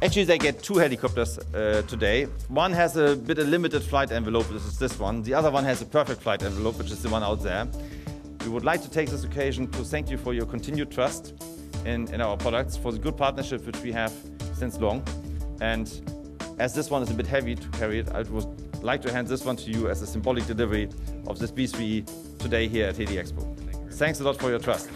Actually, they get 2 helicopters today. One has a bit of limited flight envelope, this is this one. The other one has a perfect flight envelope, which is the one out there. We would like to take this occasion to thank you for your continued trust in our products, for the good partnership which we have since long. And as this one is a bit heavy to carry it, I would like to hand this one to you as a symbolic delivery of this B3e today here at Heli-Expo. Thanks a lot for your trust.